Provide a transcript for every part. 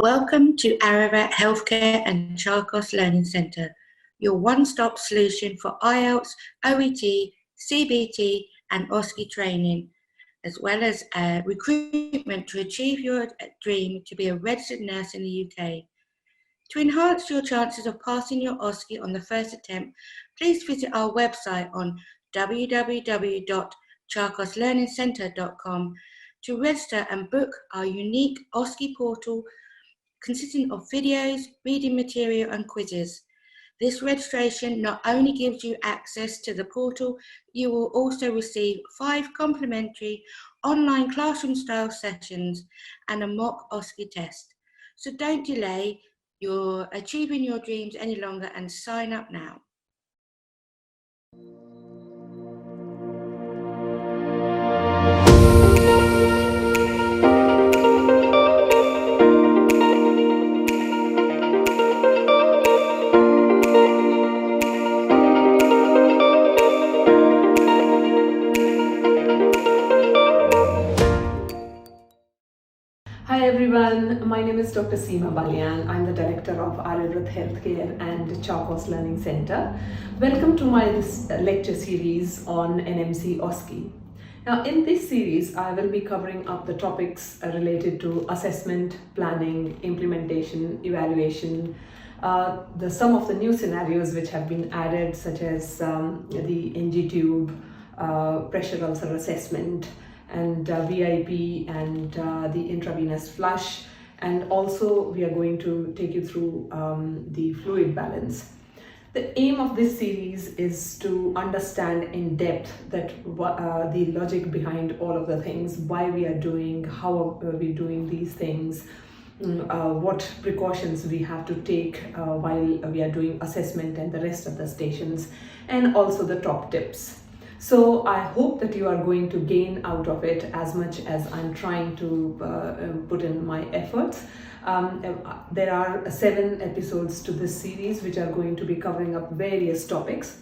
Welcome to Ararat Healthcare and Charcos Learning Centre, your one-stop solution for IELTS, OET, CBT and OSCE training, as well as recruitment to achieve your dream to be a registered nurse in the UK. To enhance your chances of passing your OSCE on the first attempt, please visit our website on www.charcoslearningcentre.com to register and book our unique OSCE portal consisting of videos, reading material and quizzes. This registration not only gives you access to the portal, you will also receive 5 complimentary online classroom-style sessions and a mock OSCE test. So don't delay your achieving your dreams any longer and sign up now. Hi everyone, my name is Dr. Seema Balian. I'm the director of Ararat Healthcare and Charcos Learning Centre. Welcome to my lecture series on NMC OSCE. Now in this series, I will be covering up the topics related to assessment, planning, implementation, evaluation, some of the new scenarios which have been added such as the NG tube, pressure ulcer assessment, and VIP and the intravenous flush, and also we are going to take you through the fluid balance. The aim of this series is to understand in depth that the logic behind all of the things, why we are doing, how are we doing these things, what precautions we have to take while we are doing assessment and the rest of the stations, and also the top tips. So I hope that you are going to gain out of it as much as I'm trying to put in my efforts. There are 7 episodes to this series which are going to be covering up various topics.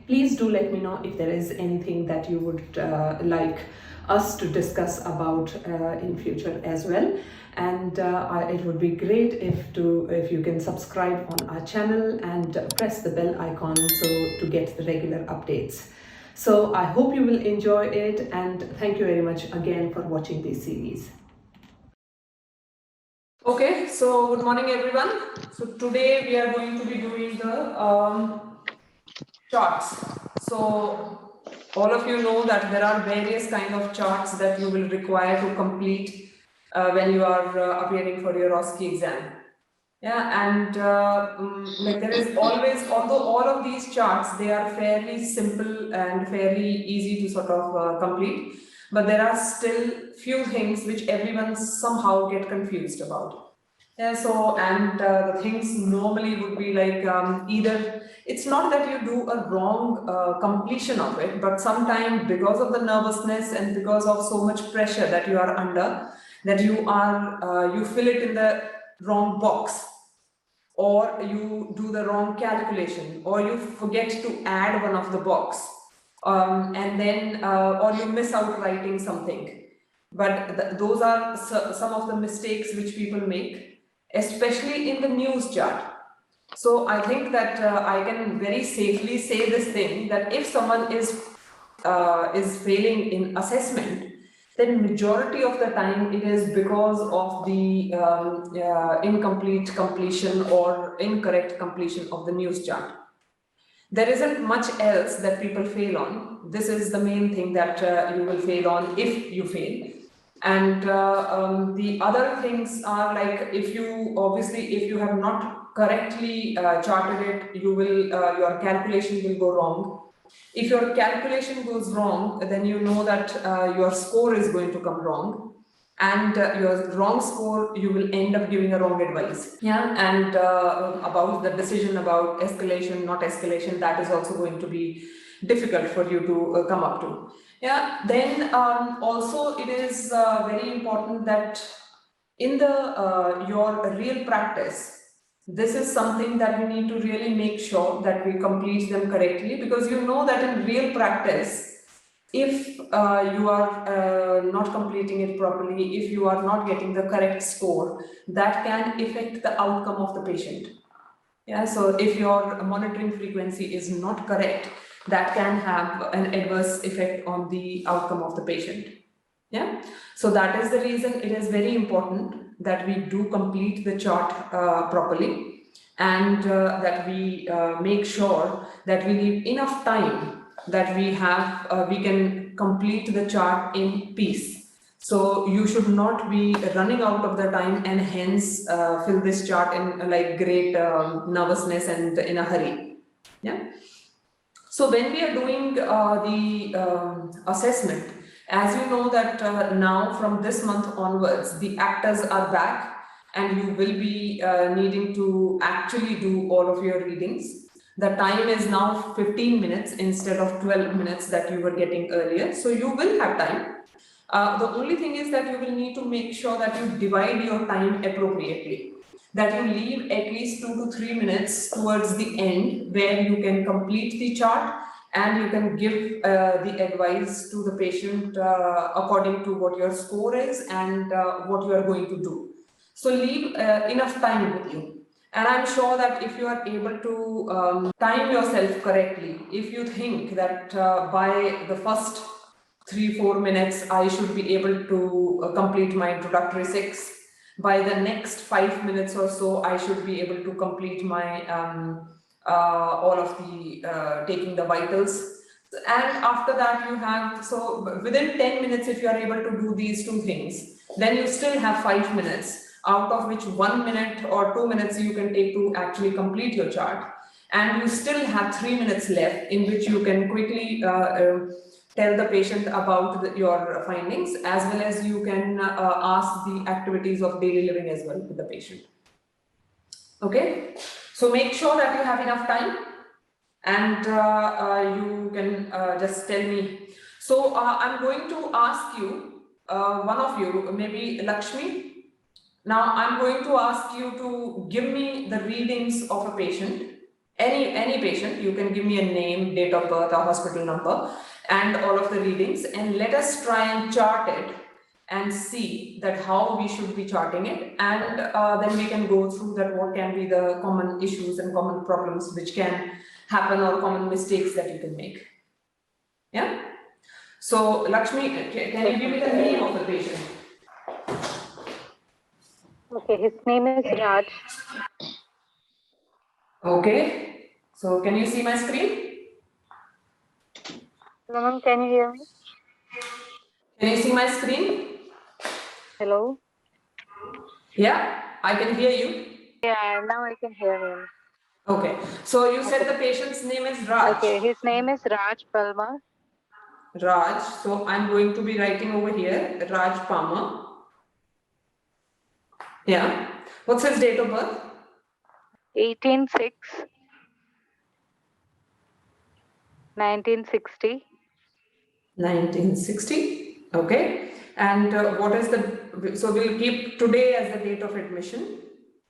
Please do let me know if there is anything that you would like us to discuss about in future as well. And it would be great if you can subscribe on our channel and press the bell icon to get the regular updates. So I hope you will enjoy it, and thank you very much again for watching this series. Okay, so good morning everyone. So today we are going to be doing the charts. So all of you know that there are various kind of charts that you will require to complete when you are appearing for your OSCE exam. Yeah, and like there is always, although all of these charts, they are fairly simple and fairly easy to sort of complete, but there are still few things which everyone somehow get confused about. Yeah, so and the things normally would be like either it's not that you do a wrong completion of it, but sometimes because of the nervousness and because of so much pressure that you are under, that you fill it in the wrong box, or you do the wrong calculation, or you forget to add one of the box, and then or you miss out writing something. But those are some of the mistakes which people make, especially in the news chart. So I think that I can very safely say this thing, that if someone is failing in assessment, then majority of the time it is because of the incomplete completion or incorrect completion of the news chart. There isn't much else that people fail on. This is the main thing that you will fail on if you fail. And the other things are like, if you have not correctly charted it, your calculation will go wrong. If your calculation goes wrong, then you know that your score is going to come wrong, and your wrong score, you will end up giving a wrong advice. Yeah, and about the decision about escalation, not escalation, that is also going to be difficult for you to come up to. Yeah, then also it is very important that in the your real practice, this is something that we need to really make sure that we complete them correctly, because you know that in real practice, if you are not completing it properly, if you are not getting the correct score, that can affect the outcome of the patient. Yeah, so if your monitoring frequency is not correct, that can have an adverse effect on the outcome of the patient. Yeah, so that is the reason it is very important that we do complete the chart properly, and that we make sure that we leave enough time that we can complete the chart in peace. So you should not be running out of the time and hence fill this chart in like great nervousness and in a hurry. Yeah. So when we are doing the assessment, as you know that now from this month onwards, the actors are back and you will be needing to actually do all of your readings. The time is now 15 minutes instead of 12 minutes that you were getting earlier. So you will have time. The only thing is that you will need to make sure that you divide your time appropriately, that you leave at least 2 to 3 minutes towards the end where you can complete the chart and you can give the advice to the patient according to what your score is and what you are going to do. So leave enough time with you. And I'm sure that if you are able to time yourself correctly, if you think that by the first 3-4 minutes, I should be able to complete my introductory 6. By the next 5 minutes or so, I should be able to complete my all of the taking the vitals. And after that, you have, so within 10 minutes, if you are able to do these 2 things, then you still have 5 minutes, out of which 1 minute or 2 minutes you can take to actually complete your chart. And you still have 3 minutes left in which you can quickly tell the patient about your findings, as well as you can ask the activities of daily living as well with the patient. Okay, so make sure that you have enough time and you can just tell me. So I'm going to ask you, one of you, maybe Lakshmi. Now I'm going to ask you to give me the readings of a patient, any patient. You can give me a name, date of birth, a hospital number, and all of the readings, and let us try and chart it and see that how we should be charting it, and then we can go through that what can be the common issues and common problems which can happen, or common mistakes that you can make. Yeah. So Lakshmi, can you give me the name of the patient? Okay, his name is Raj. Okay, so can you see my screen? Raman, can you hear me? Can you see my screen? Hello? Yeah, I can hear you. Yeah, now I can hear him. Okay, so you said the patient's name is Raj. Okay, his name is Raj Palmer. Raj, so I'm going to be writing over here, Raj Palmer. Yeah, what's his date of birth? 18/6, 1960. 1960, okay. And what is the, so we'll keep today as the date of admission.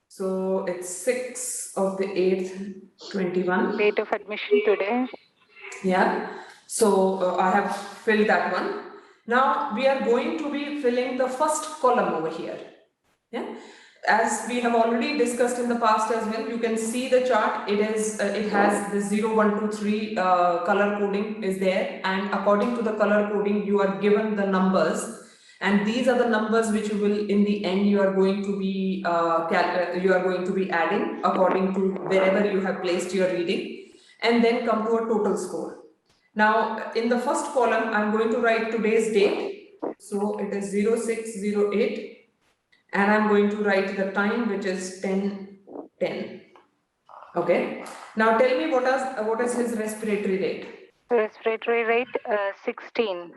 So it's 6 of the 8th, 21. Date of admission today. Yeah, so I have filled that one. Now we are going to be filling the first column over here. Yeah, as we have already discussed in the past as well, you can see the chart. It is it has the 0, 1, 2, 3 color coding is there, and according to the color coding you are given the numbers, and these are the numbers which you will in the end you are going to be adding according to wherever you have placed your reading, and then come to a total score. Now in the first column I'm going to write today's date, so it is 0608. And I'm going to write the time, which is 10:10. Okay. Now tell me what is his respiratory rate? Respiratory rate 16.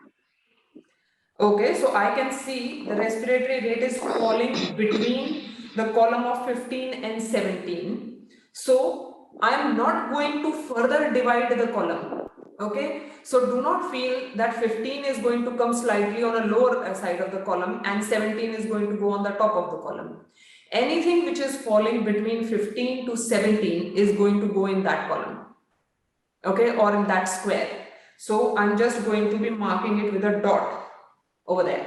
Okay, so I can see the respiratory rate is falling between the column of 15 and 17. So I am not going to further divide the column. Okay, so do not feel that 15 is going to come slightly on a lower side of the column and 17 is going to go on the top of the column. Anything which is falling between 15 to 17 is going to go in that column, okay, or in that square. So I'm just going to be marking it with a dot over there.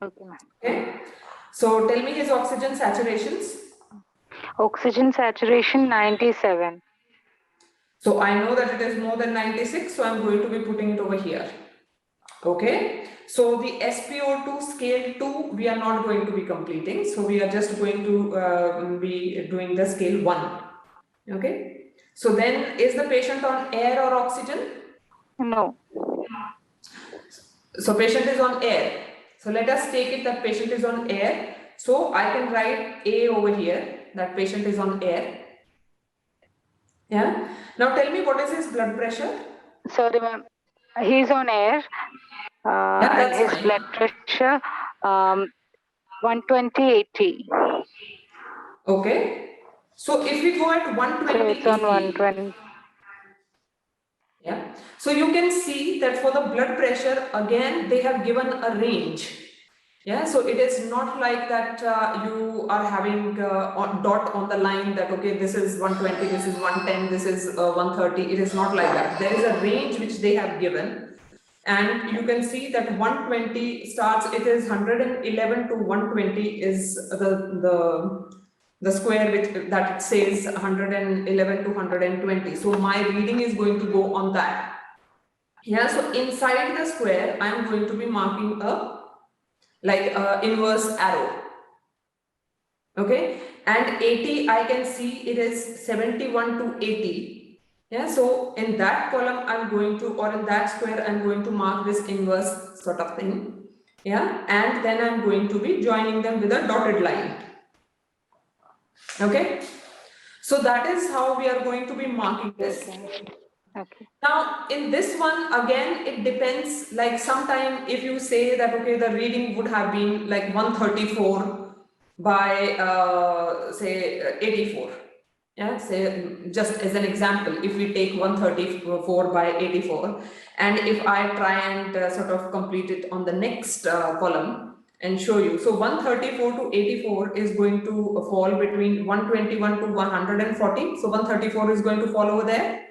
Okay, ma'am. Okay. So tell me his oxygen saturations. Oxygen saturation 97. So I know that it is more than 96, so I'm going to be putting it over here. Okay. So the SpO2 scale 2, we are not going to be completing. So we are just going to be doing the scale 1. Okay. So then is the patient on air or oxygen? No. So patient is on air. So let us take it that patient is on air. So I can write A over here, that patient is on air. Yeah. Now tell me, what is his blood pressure? Sorry, ma'am. He's on air. Yeah, And that's his fine. blood pressure 120/80. Okay. So if we go at So 120 it's on 80, 120. yeah. So you can see that for the blood pressure, again, they have given a range. Yeah, so it is not like that you are having a dot on the line that, okay, this is 120, this is 110, this is 130. It is not like that. There is a range which they have given. And you can see that 120 starts, it is 111 to 120 is the square which that says 111 to 120. So my reading is going to go on that. Yeah, so inside the square, I am going to be marking a inverse arrow. Okay, and 80, I can see it is 71 to 80. Yeah, so in that column, I'm going to, or in that square, I'm going to mark this inverse sort of thing. Yeah, and then I'm going to be joining them with a dotted line. Okay, so that is how we are going to be marking this. Okay. Now, in this one, again, it depends, like sometime if you say that, okay, the reading would have been like 134 by, say, 84. Yeah, say, just as an example, if we take 134 by 84, and if I try and sort of complete it on the next column and show you. So 134 to 84 is going to fall between 121 to 140. So 134 is going to fall over there.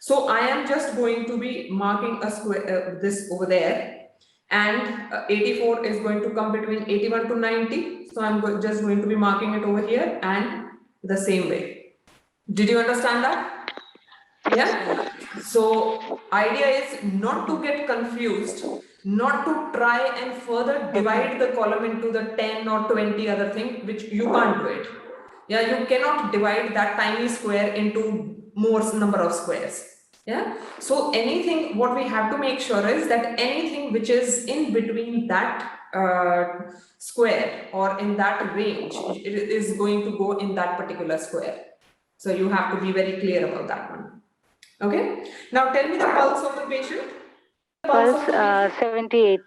So I am just going to be marking a square, this over there, and 84 is going to come between 81 to 90. So I'm just going to be marking it over here and the same way. Did you understand that? Yeah. So idea is not to get confused, not to try and further divide the column into the 10 or 20 other thing, which you can't do it. Yeah, you cannot divide that tiny square into more number of squares. Yeah, so anything, what we have to make sure is that anything which is in between that square or in that range, it is going to go in that particular square. So you have to be very clear about that one. Okay, now tell me the pulse of the patient. Pulse 78.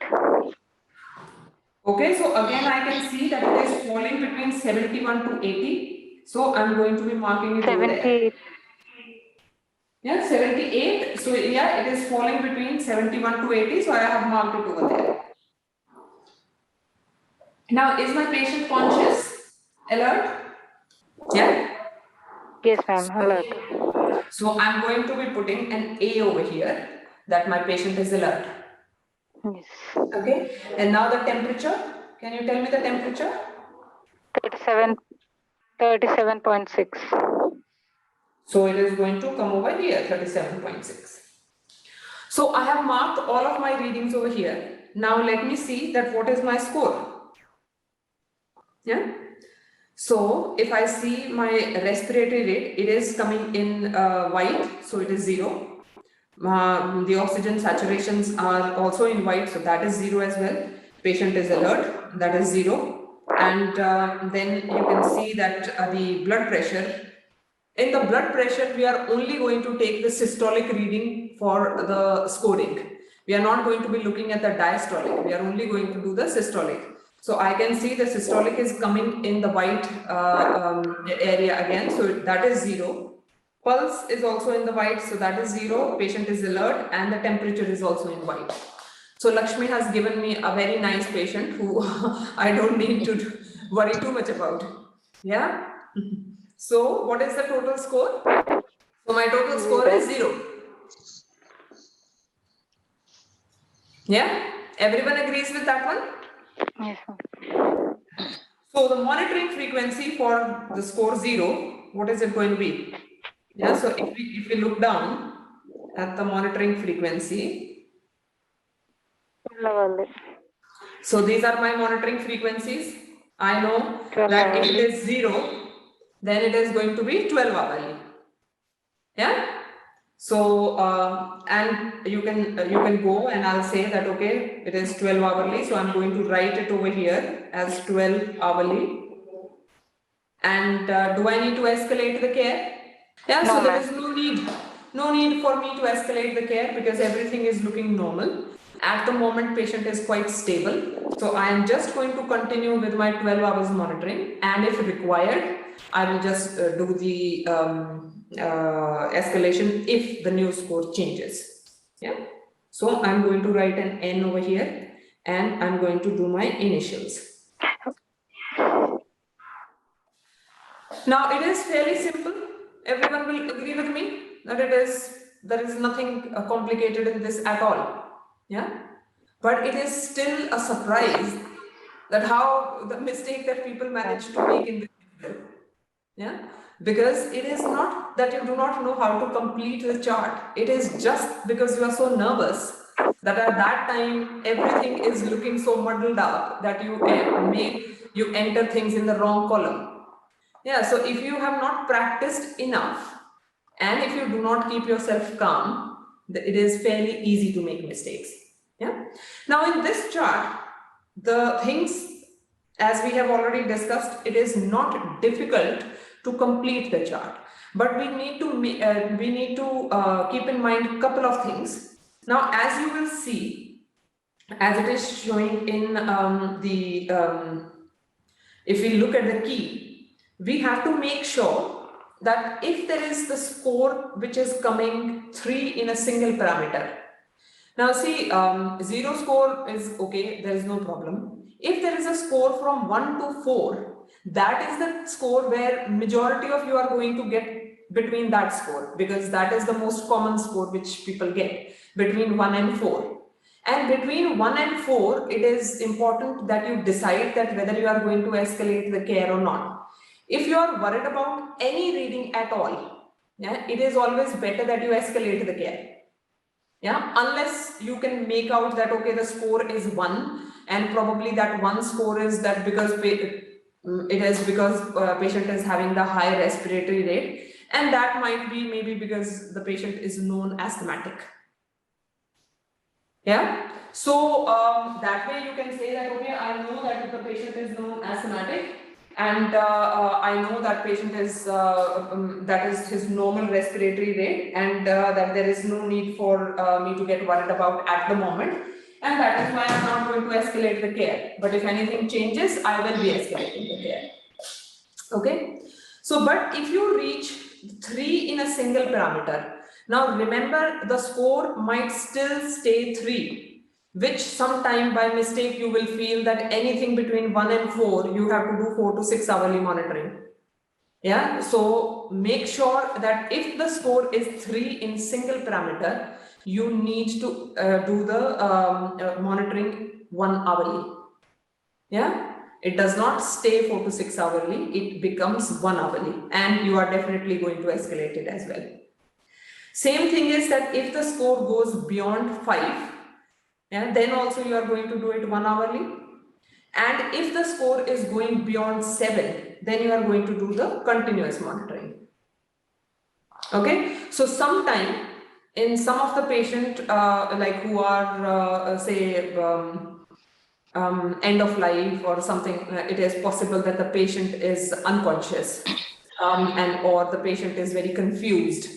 Okay, so again I can see that it is falling between 71 to 80. So I'm going to be marking it over there. 78. Yeah, 78. So yeah, it is falling between 71 to 80. So I have marked it over there. Now, is my patient conscious? Alert? Yeah? Yes, ma'am. Alert. So I'm going to be putting an A over here that my patient is alert. Yes. Okay. And now the temperature. Can you tell me the temperature? 37.6. So it is going to come over here, 37.6. So I have marked all of my readings over here. Now let me see that what is my score. Yeah. So if I see my respiratory rate, it is coming in white, so it is 0. The oxygen saturations are also in white, so that is 0 as well. Patient is alert, that is 0. And then you can see that the blood pressure. In the blood pressure, we are only going to take the systolic reading for the scoring. We are not going to be looking at the diastolic. We are only going to do the systolic. So I can see the systolic is coming in the white area again. So that is 0. Pulse is also in the white. So that is 0. Patient is alert and the temperature is also in white. So Lakshmi has given me a very nice patient who I don't need to worry too much about. Yeah. So what is the total score? So my total score is 0. Yeah, everyone agrees with that one? Yes, ma'am. So the monitoring frequency for the score 0, what is it going to be? Yeah, so if we look down at the monitoring frequency, 12 hourly. so these are my monitoring frequencies. I know 12 that if it hourly. is 0, then it is going to be 12 hourly. Yeah. So and you can go and I'll say that okay, it is 12 hourly. So I'm going to write it over here as 12 hourly. And do I need to escalate the care? Yeah, No, so there ma'am. is no need for me to escalate the care because everything is looking normal. At the moment, patient is quite stable. So I am just going to continue with my 12 hours monitoring. And if required, I will just do the escalation if the new score changes. Yeah. So I'm going to write an N over here and I'm going to do my initials. Now it is fairly simple. Everyone will agree with me that there is nothing complicated in this at all. Yeah. But it is still a surprise that how the mistake that people manage to make in this. Yeah. Because it is not that you do not know how to complete the chart. It is just because you are so nervous that at that time everything is looking so muddled up that you enter things in the wrong column. Yeah, so if you have not practiced enough and if you do not keep yourself calm, it is fairly easy to make mistakes. Yeah. Now in this chart, the things, as we have already discussed, it is not difficult to complete the chart, but we need to keep in mind a couple of things. Now, as you will see, as it is showing in if we look at the key, we have to make sure that if there is the score which is coming 3 in a single parameter. Now see, 0 score is okay, there is no problem. If there is a score from 1 to 4, that is the score where majority of you are going to get between that score, because that is the most common score which people get between 1 and 4. And between 1 and 4, it is important that you decide that whether you are going to escalate the care or not. If you are worried about any reading at all, yeah, it is always better that you escalate the care. Yeah, unless you can make out that okay, the score is 1 and probably that one score is that because it is because patient is having the high respiratory rate, and that might be maybe because the patient is known asthmatic. Yeah, so that way you can say that okay, I know that the patient is known asthmatic, and I know that patient is that is his normal respiratory rate, and that there is no need for me to get worried about at the moment, and that is why I'm not going to escalate the care. But if anything changes, I will be escalating the care. Okay, so but if you reach 3 in a single parameter, now remember the score might still stay 3, which sometime by mistake you will feel that anything between 1 and 4 you have to do 4 to 6 hourly monitoring. Yeah, so make sure that if the score is 3 in single parameter, you need to do the monitoring 1 hourly. Yeah. It does not stay 4 to 6 hourly, it becomes 1 hourly, and you are definitely going to escalate it as well. Same thing is that if the score goes beyond 5, yeah, then also you are going to do it 1 hourly. And if the score is going beyond 7, then you are going to do the continuous monitoring. Okay, so sometime in some of the patient like who are say end of life or something, it is possible that the patient is unconscious and or the patient is very confused.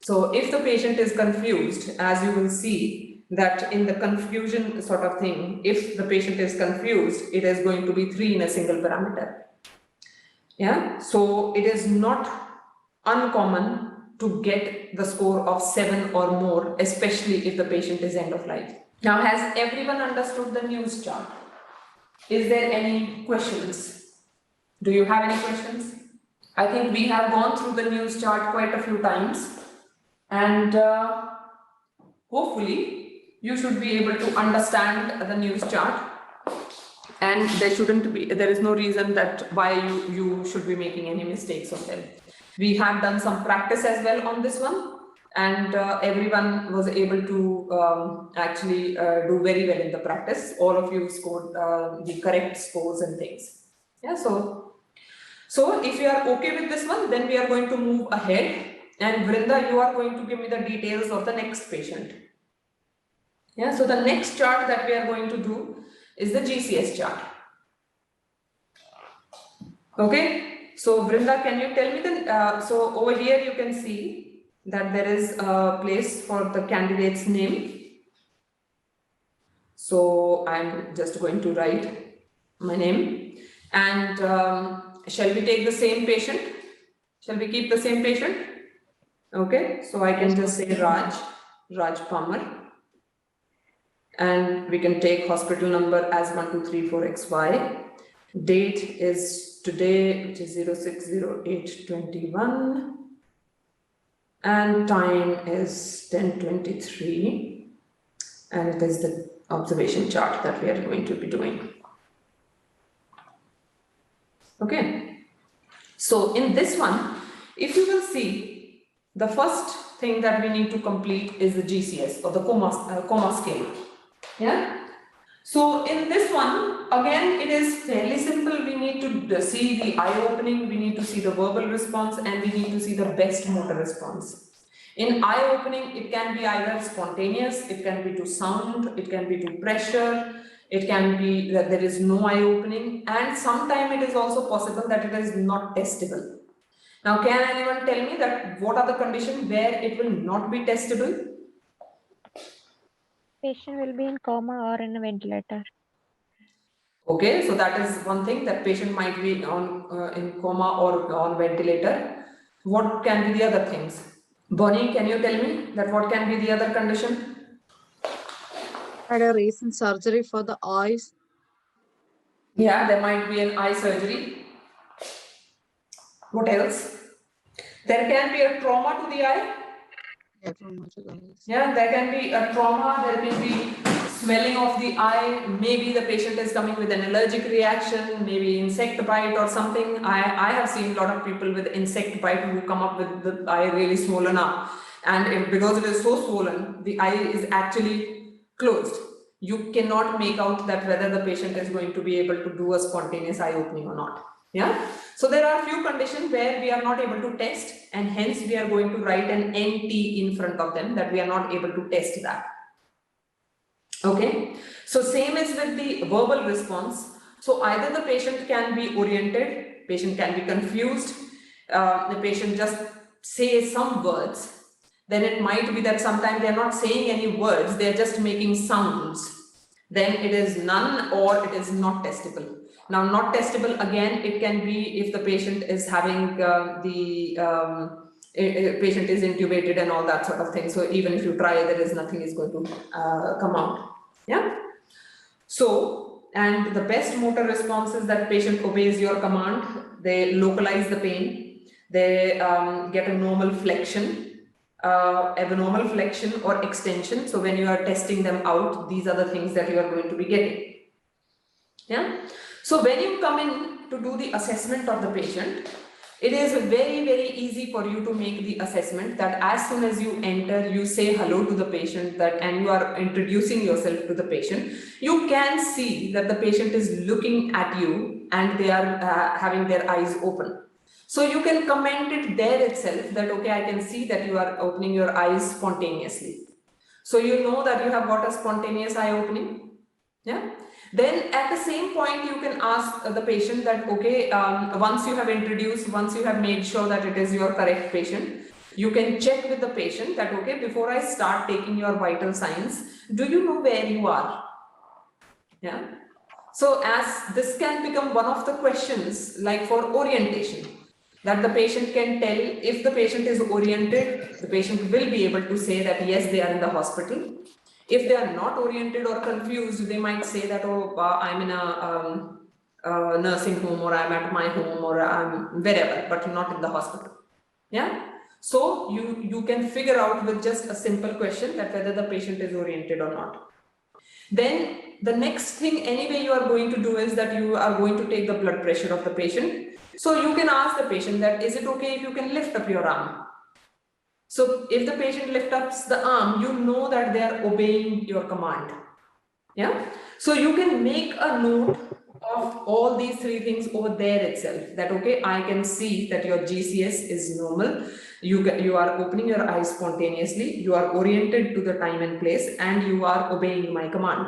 So if the patient is confused, as you will see that in the confusion sort of thing, if the patient is confused, it is going to be 3 in a single parameter. Yeah, so it is not uncommon to get the score of 7 or more, especially if the patient is end of life. Now, has everyone understood the news chart? Is there any questions? Do you have any questions? I think we have gone through the news chart quite a few times, and hopefully you should be able to understand the news chart, and there is no reason that why you should be making any mistakes on them. We have done some practice as well on this one, and everyone was able to actually do very well in the practice. All of you scored the correct scores and things. Yeah, so if you are okay with this one, then we are going to move ahead, and Vrinda, you are going to give me the details of the next patient. Yeah, so the next chart that we are going to do is the GCS chart. Okay, so Vrinda, can you tell me so over here you can see that there is a place for the candidate's name. So I'm just going to write my name, and shall we take the same patient? Shall we keep the same patient? Okay, so I can just say Raj Palmer. And we can take hospital number as 1234XY. Date is today, which is 06/08/21. And time is 10:23. And it is the observation chart that we are going to be doing. Okay. So in this one, if you will see, the first thing that we need to complete is the GCS, or the coma scale. Yeah. So in this one, again, it is fairly simple. We need to see the eye opening, we need to see the verbal response, and we need to see the best motor response. In eye opening, it can be either spontaneous, it can be to sound, it can be to pressure, it can be that there is no eye opening, and sometimes it is also possible that it is not testable. Now, can anyone tell me that what are the conditions where it will not be testable? Patient will be in coma or in a ventilator. Okay, so that is one thing, that patient might be on in coma or on ventilator. What can be the other things? Bonnie, can you tell me that what can be the other condition? Had a recent surgery for the eyes. Yeah, there might be an eye surgery. What else? There can be a trauma to the eye. Yeah, there can be a trauma, there can be swelling of the eye, maybe the patient is coming with an allergic reaction, maybe insect bite or something. I have seen a lot of people with insect bite who come up with the eye really swollen up, and because it is so swollen, the eye is actually closed. You cannot make out that whether the patient is going to be able to do a spontaneous eye opening or not. Yeah. So there are a few conditions where we are not able to test, and hence we are going to write an NT in front of them, that we are not able to test that. Okay. So same is with the verbal response. So either the patient can be oriented, patient can be confused, the patient just says some words. Then it might be that sometimes they are not saying any words, they are just making sounds. Then it is none, or it is not testable. Now, not testable, again, it can be if the patient is having patient is intubated and all that sort of thing. So even if you try, there is nothing is going to come out. Yeah. So, and the best motor response is that patient obeys your command. They localize the pain. They get a normal flexion, abnormal flexion or extension. So when you are testing them out, these are the things that you are going to be getting. Yeah. So when you come in to do the assessment of the patient, it is very, very easy for you to make the assessment that as soon as you enter, you say hello to the patient, that and you are introducing yourself to the patient. You can see that the patient is looking at you and they are having their eyes open. So you can comment it there itself that, okay, I can see that you are opening your eyes spontaneously. So you know that you have got a spontaneous eye opening. Yeah. Then at the same point, you can ask the patient that, okay, once you have introduced, once you have made sure that it is your correct patient, you can check with the patient that, okay, before I start taking your vital signs, do you know where you are? Yeah. So as this can become one of the questions, like for orientation, that the patient can tell. If the patient is oriented, the patient will be able to say that, yes, they are in the hospital. If they are not oriented or confused, they might say that, oh, I'm in a nursing home, or I'm at my home, or I'm wherever, but not in the hospital. Yeah. So you can figure out with just a simple question that whether the patient is oriented or not. Then the next thing anyway you are going to do is that you are going to take the blood pressure of the patient. So you can ask the patient that, is it okay if you can lift up your arm? So if the patient lifts up the arm, you know that they are obeying your command. Yeah. So you can make a note of all these three things over there itself, that okay, I can see that your GCS is normal. You are opening your eyes spontaneously. You are oriented to the time and place, and you are obeying my command.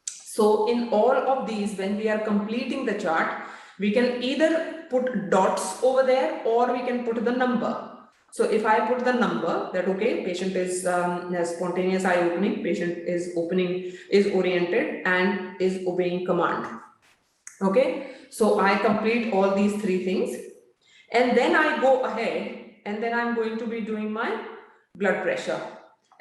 So in all of these, when we are completing the chart, we can either put dots over there or we can put the number. So if I put the number that, okay, patient is has spontaneous eye opening, patient is oriented and is obeying command. Okay, so I complete all these three things and then I go ahead and then I'm going to be doing my blood pressure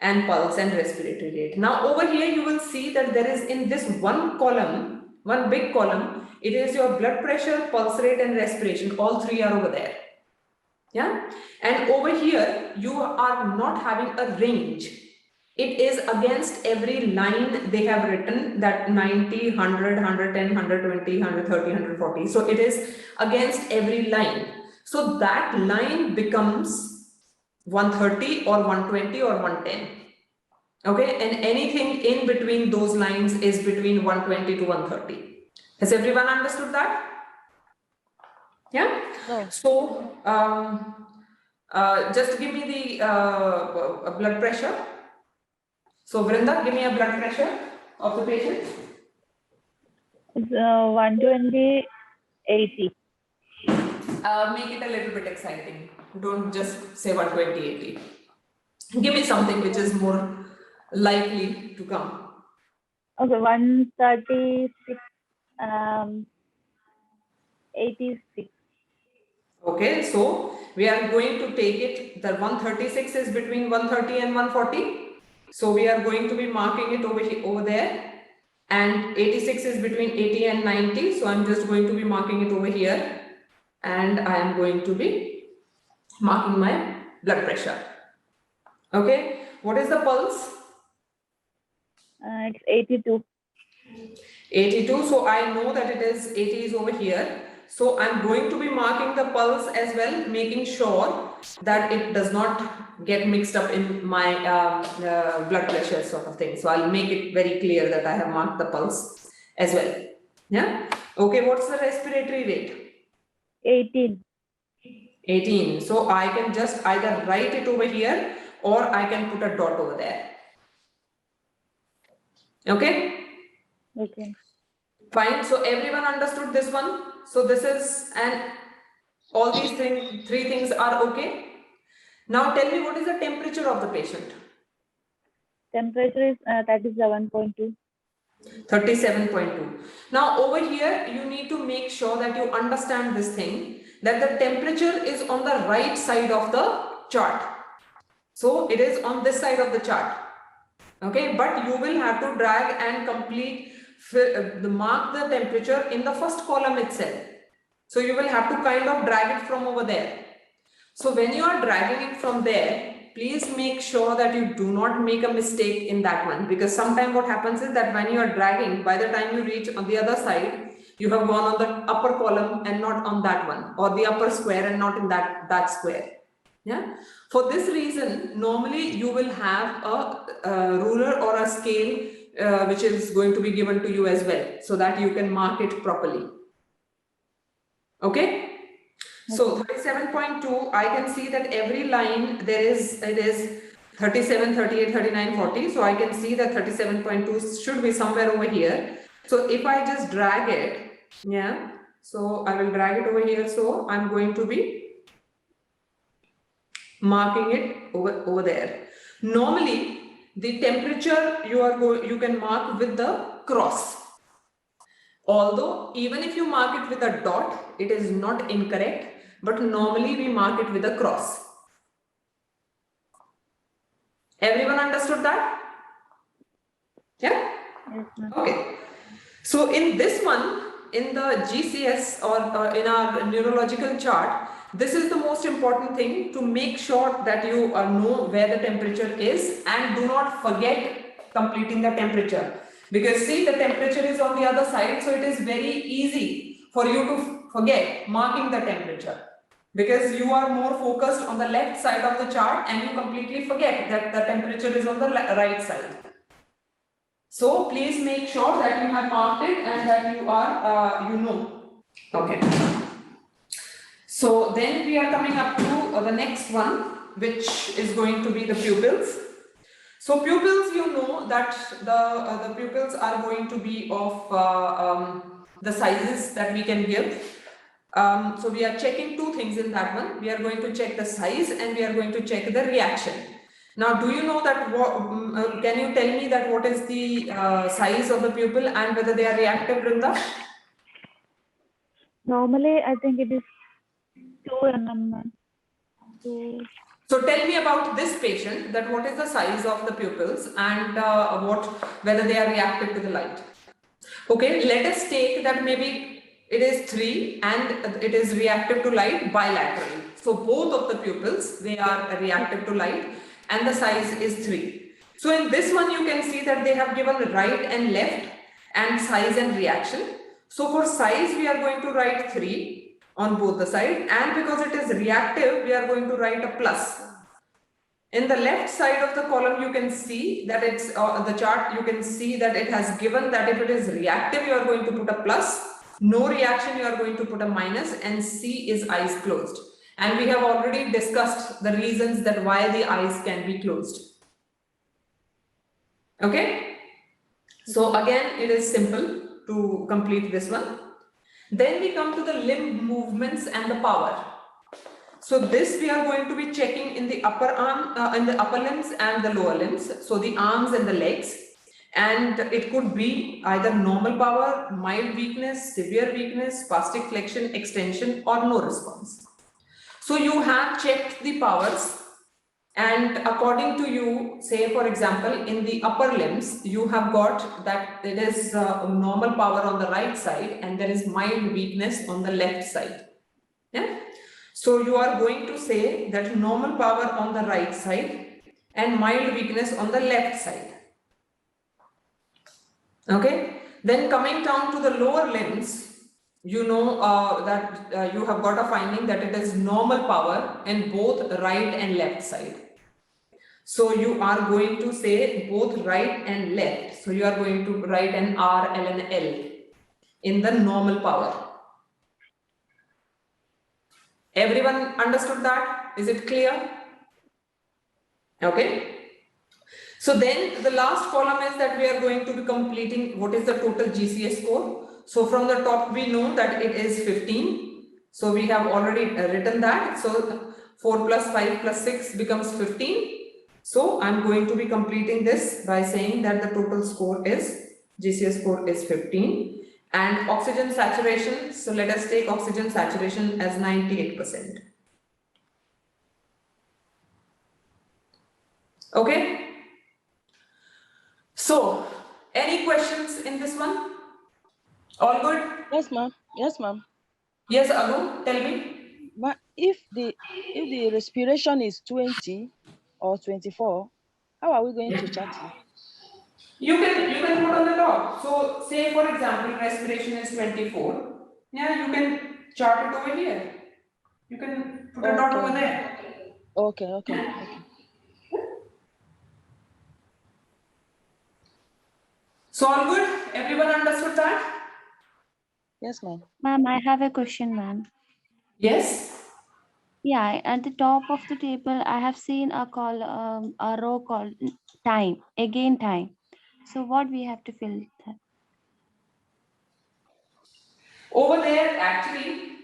and pulse and respiratory rate. Now over here you will see that there is in this one column, one big column, it is your blood pressure, pulse rate and respiration. All three are over there. Yeah, and over here you are not having a range. It is against every line they have written, that 90, 100, 110, 120, 130, 140. So it is against every line. So that line becomes 130 or 120 or 110. Okay, and anything in between those lines is between 120 to 130. Has everyone understood that? Yeah. No. So just give me the blood pressure. So Vrinda, give me a blood pressure of the patient. It's 120, 80. Make it a little bit exciting. Don't just say 120, 80. Give me something which is more likely to come. Okay, 136, 86. Okay, so we are going to take it, the 136 is between 130 and 140. So we are going to be marking it over there, and 86 is between 80 and 90. So I'm just going to be marking it over here, and I am going to be marking my blood pressure. Okay, what is the pulse? It's 82. 82, so I know that it is 80 is over here. So I'm going to be marking the pulse as well, making sure that it does not get mixed up in my blood pressure sort of thing. So I'll make it very clear that I have marked the pulse as well. Yeah. Okay, what's the respiratory rate? 18. 18. So I can just either write it over here or I can put a dot over there. Okay. Okay. Fine. So everyone understood this one. So this is, and all these three things are okay. Now tell me, what is the temperature of the patient? Temperature is 37.2. 37.2. Now over here, you need to make sure that you understand this thing, that the temperature is on the right side of the chart. So it is on this side of the chart. Okay, but you will have to drag and complete mark the temperature in the first column itself. So you will have to kind of drag it from over there. So when you are dragging it from there, please make sure that you do not make a mistake in that one, because sometimes what happens is that when you are dragging, by the time you reach on the other side, you have gone on the upper column and not on that one, or the upper square and not in that square. Yeah. For this reason, normally you will have a ruler or a scale which is going to be given to you as well, so that you can mark it properly. Okay. So 37.2, I can see that every line it is 37, 38, 39, 40. So I can see that 37.2 should be somewhere over here. So if I just drag it, yeah, so I will drag it over here. So I'm going to be marking it over there. Normally, the temperature you can mark with the cross. Although even if you mark it with a dot, it is not incorrect, but normally we mark it with a cross. Everyone understood that? Yeah? Yes, ma'am. Okay. So in this one, in the GCS or in our neurological chart, this is the most important thing, to make sure that you know where the temperature is, and do not forget completing the temperature. Because see, the temperature is on the other side, so it is very easy for you to forget marking the temperature. Because you are more focused on the left side of the chart and you completely forget that the temperature is on the right side. So please make sure that you have marked it and that you are, you know. Okay. So then we are coming up to the next one, which is going to be the pupils. So pupils, you know that the pupils are going to be of the sizes that we can give. So we are checking two things in that one. We are going to check the size and we are going to check the reaction. Now, do you know that, can you tell me that what is the size of the pupil and whether they are reactive, Vrinda? Normally, I think it is 2 mm. So tell me about this patient, that what is the size of the pupils and whether they are reactive to the light. Okay, let us take that maybe it is 3 and it is reactive to light bilaterally. So both of the pupils, they are reactive to light and the size is 3. So in this one you can see that they have given right and left and size and reaction. So for size we are going to write 3 on both the side, and because it is reactive we are going to write a plus. In the left side of the column you can see that it's the chart, you can see that it has given that if it is reactive you are going to put a plus, no reaction you are going to put a minus, and C is eyes closed. And we have already discussed the reasons that why the eyes can be closed. Okay, so again it is simple to complete this one. Then we come to the limb movements and the power. So this we are going to be checking in the upper arm, in the upper limbs and the lower limbs. So the arms and the legs, and it could be either normal power, mild weakness, severe weakness, spastic flexion, extension, or no response. So you have checked the powers, and according to you, say for example, in the upper limbs, you have got that it is normal power on the right side and there is mild weakness on the left side. Yeah. So you are going to say that normal power on the right side and mild weakness on the left side. Okay. Then coming down to the lower limbs, you know that you have got a finding that it is normal power in both right and left side. So you are going to say both right and left. So you are going to write an R, L and L in the normal power. Everyone understood that? Is it clear? Okay. So then the last column is that we are going to be completing what is the total GCS score. So from the top we know that it is 15. So we have already written that. So 4 plus 5 plus 6 becomes 15. So I'm going to be completing this by saying that the total score is, GCS score is 15. And oxygen saturation, so let us take oxygen saturation as 98%. Okay. So, any questions in this one? All good? Yes, ma'am. Yes, ma'am. Yes, Agu, tell me. But if the respiration is 20 or 24, how are we going to chart it? You can put on the top. So say for example respiration is 24. Yeah, you can chart it over here. You can put a dot over there. Okay. So all good? Everyone understood that? Yes, ma'am. Ma'am, I have a question, ma'am. Yes. Yeah, at the top of the table, I have seen a row called time, again time. So what we have to fill that? Over there actually,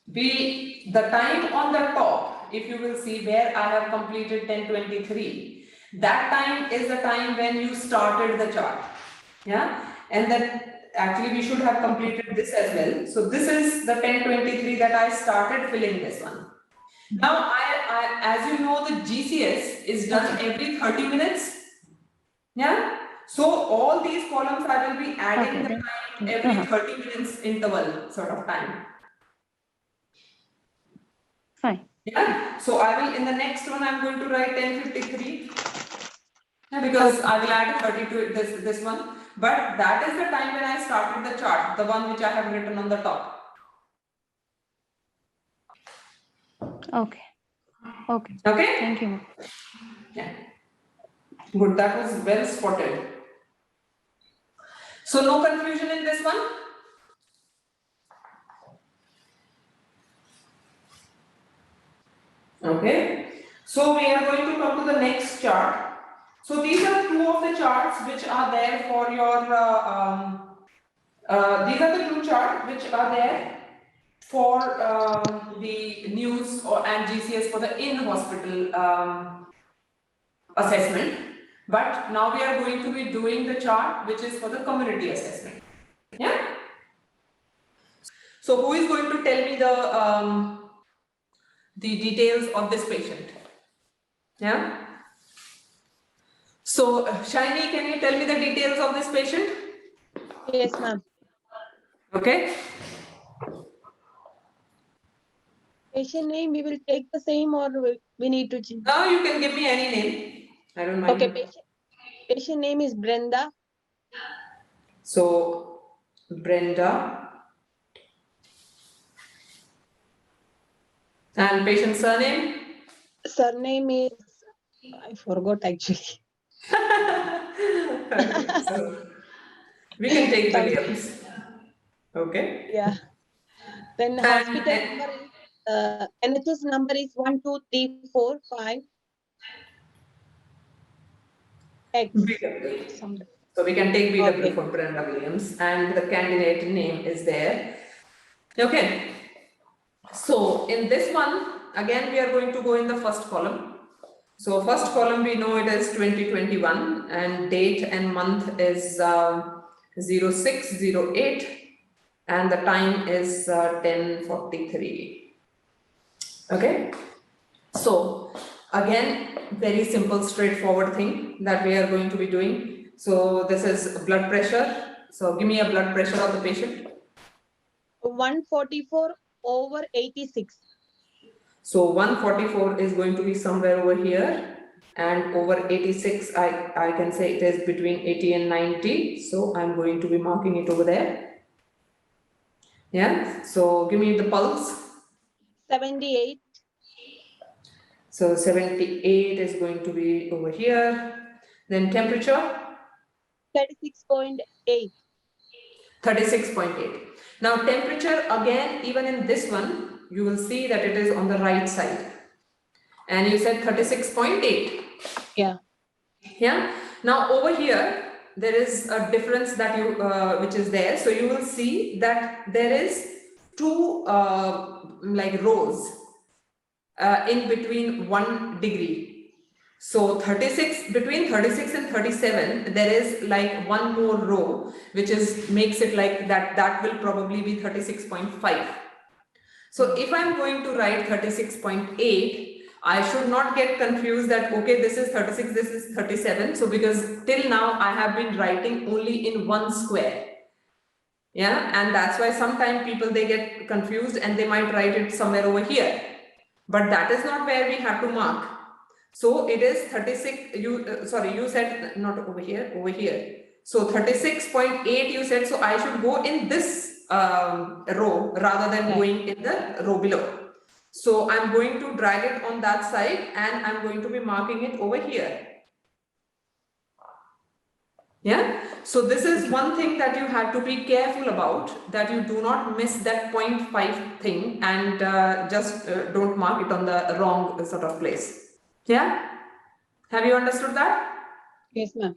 the time on the top, if you will see where I have completed 1023, that time is the time when you started the chart. Yeah, and then actually we should have completed this as well. So this is the 1023 that I started filling this one. Now I as you know, the GCS is done every 30 minutes. Yeah. So all these columns I will be adding the time every 30 minutes interval sort of time. Fine. Yeah, so I will, in the next one, I'm going to write 10:53. Yeah, because I will add 30 to this one, but that is the time when I started the chart, the one which I have written on the top. Okay. Okay. Okay? Thank you, ma'am. Yeah. Good, that was well spotted. So no confusion in this one? Okay. So we are going to come to the next chart. So these are two of the charts which are there for your, these are the two charts which are there for the news and GCS for the in-hospital assessment. But now we are going to be doing the chart which is for the community assessment. Yeah. So who is going to tell me the details of this patient? Yeah. So Shiny, can you tell me the details of this patient? Yes, ma'am. Okay. Patient name, we will take the same or we need to change? Now you can give me any name. I don't mind. Okay, patient name is Brenda. So Brenda. And patient surname? Surname is, I forgot actually. Okay, so we can take Williams. Okay. Yeah. Then And- hospital number is, NHS number is 12345. X. BW. Something. So we can take BW Okay. for Brenda Williams, and the candidate name is there. Okay. So in this one, again, we are going to go in the first column. So first column, we know it is 2021, and date and month is 0608, and the time is 10:43. Okay. So again, very simple, straightforward thing that we are going to be doing. So this is blood pressure. So give me a blood pressure of the patient. 144/86. So 144 is going to be somewhere over here, and over 86, I can say it is between 80 and 90. So I'm going to be marking it over there. Yeah, so give me the pulse. 78. So 78 is going to be over here. Then temperature, 36.8. 36.8. Now temperature, again, even in this one, you will see that it is on the right side. And you said 36.8. Yeah. Yeah. Now over here, there is a difference that you, which is there. So you will see that there is two like rows in between 1 degree. So 36, between 36 and 37, there is like one more row, which is makes it like that will probably be 36.5. So if I'm going to write 36.8, I should not get confused that, okay, this is 36, this is 37. So because till now I have been writing only in one square. Yeah, and that's why sometimes people, they get confused and they might write it somewhere over here. But that is not where we have to mark. So it is 36, you said not over here, over here. So 36.8 you said, so I should go in this row rather than going in the row below. So I'm going to drag it on that side and I'm going to be marking it over here. Yeah, so this is one thing that you have to be careful about, that you do not miss that 0.5 thing and just don't mark it on the wrong sort of place. Yeah, have you understood that? Yes, ma'am.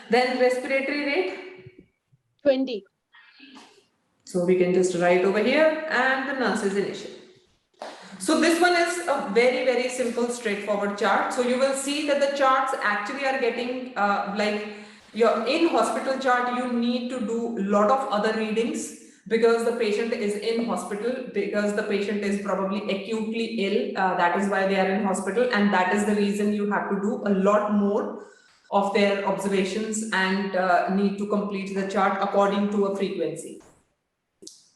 Then respiratory rate. 20. So we can just write over here, and the nurse's initial. So this one is a very, very simple, straightforward chart. So you will see that the charts actually are getting like your in-hospital chart, you need to do a lot of other readings because the patient is in hospital, because the patient is probably acutely ill. That is why they are in hospital, and that is the reason you have to do a lot more of their observations and need to complete the chart according to a frequency.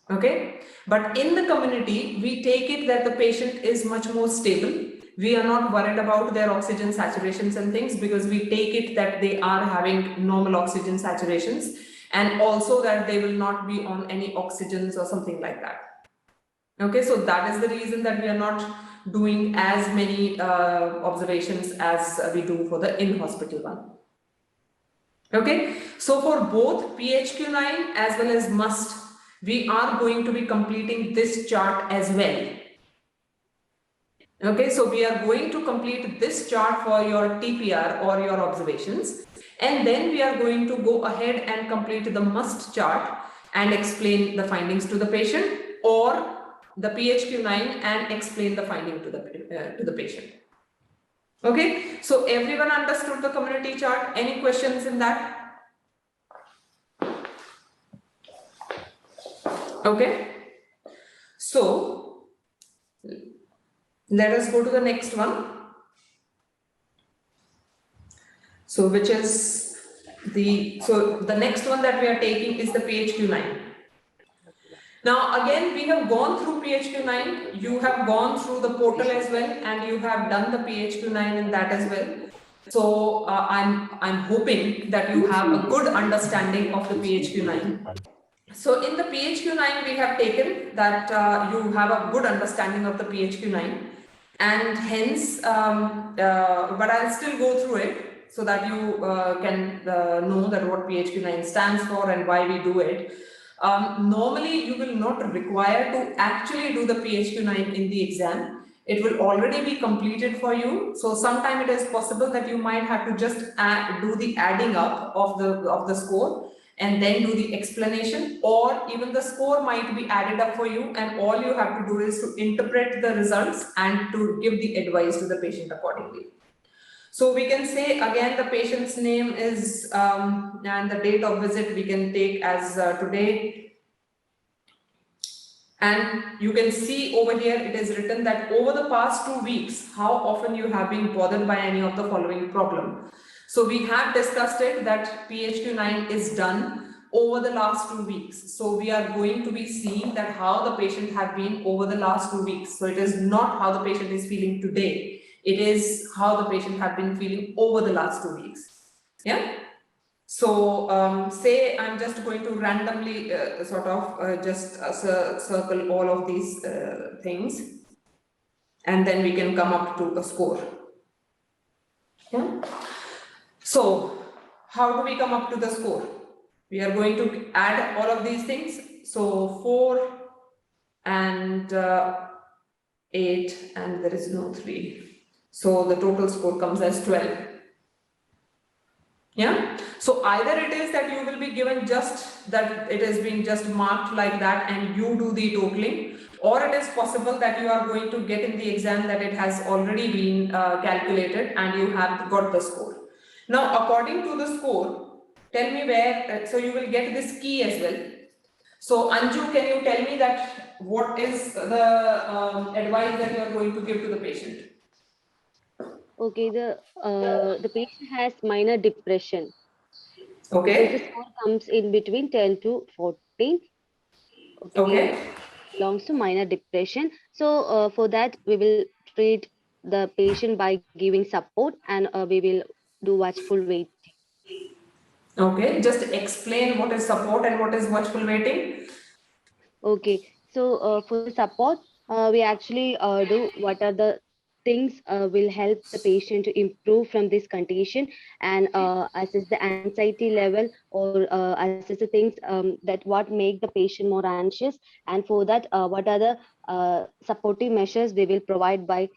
Okay, but in the community, we take it that the patient is much more stable. We are not worried about their oxygen saturations and things because we take it that they are having normal oxygen saturations and also that they will not be on any oxygens or something like that. Okay, so that is the reason that we are not doing as many observations as we do for the in-hospital one. Okay, so for both PHQ-9 as well as MUST, we are going to be completing this chart as well. Okay, so we are going to complete this chart for your TPR or your observations, and then we are going to go ahead and complete the MUST chart and explain the findings to the patient, or the PHQ-9 and explain the finding to the patient. Okay, so everyone understood the community chart? Any questions in that? Okay, so let us go to the next one. So which is the next one that we are taking is the PHQ-9. Now again, we have gone through PHQ-9, you have gone through the portal as well, and you have done the PHQ-9 in that as well. So I'm hoping that you have a good understanding of the PHQ-9. So in the PHQ-9, we have taken that you have a good understanding of the PHQ-9, and hence, but I'll still go through it so that you can know that what PHQ-9 stands for and why we do it. Normally, you will not require to actually do the PHQ-9 in the exam. It will already be completed for you. So sometime it is possible that you might have to just do the adding up of the score and then do the explanation, or even the score might be added up for you and all you have to do is to interpret the results and to give the advice to the patient accordingly. So we can say again the patient's name is and the date of visit we can take as today. And you can see over here it is written that over the past 2 weeks, how often you have been bothered by any of the following problem. So we have discussed it that PHQ-9 is done over the last 2 weeks. So we are going to be seeing that how the patient have been over the last 2 weeks. So it is not how the patient is feeling today. It is how the patient have been feeling over the last 2 weeks. Yeah. So say I'm just going to randomly just circle all of these things, and then we can come up to a score. Yeah. So how do we come up to the score? We are going to add all of these things. So 4 and 8, and there is no 3. So the total score comes as 12. Yeah. So either it is that you will be given just that it has been just marked like that and you do the totaling, or it is possible that you are going to get in the exam that it has already been calculated and you have got the score. Now, according to the score, tell me where, so you will get this key as well. So Anju, can you tell me that what is the advice that you are going to give to the patient? Okay, the patient has minor depression. Okay. So the score comes in between 10 to 14. Okay. Belongs to minor depression. So for that, we will treat the patient by giving support, and we will do watchful waiting. Okay, just explain what is support and what is watchful waiting. Okay, so for the support, we actually do what are the things will help the patient to improve from this condition, and assess the anxiety level, or assess the things that what make the patient more anxious, and for that what are the supportive measures we will provide by